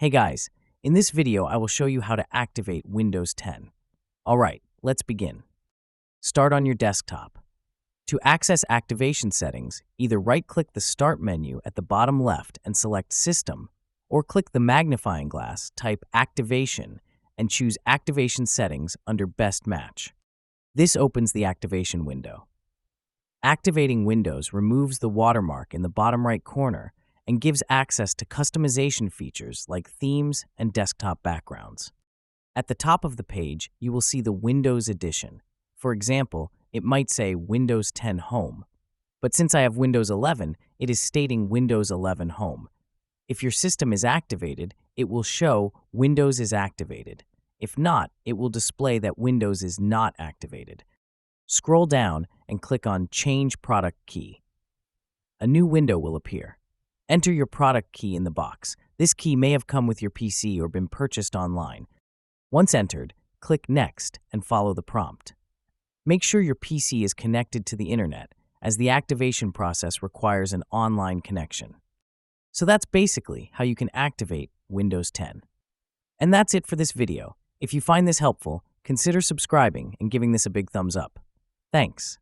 Hey guys, in this video I will show you how to activate Windows 10. Alright, let's begin. Start on your desktop. To access activation settings, either right-click the Start menu at the bottom left and select System, or click the magnifying glass, type Activation, and choose Activation Settings under Best Match. This opens the activation window. Activating Windows removes the watermark in the bottom right corner and gives access to customization features like themes and desktop backgrounds. At the top of the page, you will see the Windows Edition. For example, it might say Windows 10 Home. But since I have Windows 11, it is stating Windows 11 Home. If your system is activated, it will show Windows is activated. If not, it will display that Windows is not activated. Scroll down and click on Change Product Key. A new window will appear. Enter your product key in the box. This key may have come with your PC or been purchased online. Once entered, click Next and follow the prompt. Make sure your PC is connected to the internet, as the activation process requires an online connection. So that's basically how you can activate Windows 10. And that's it for this video. If you find this helpful, consider subscribing and giving this a big thumbs up. Thanks.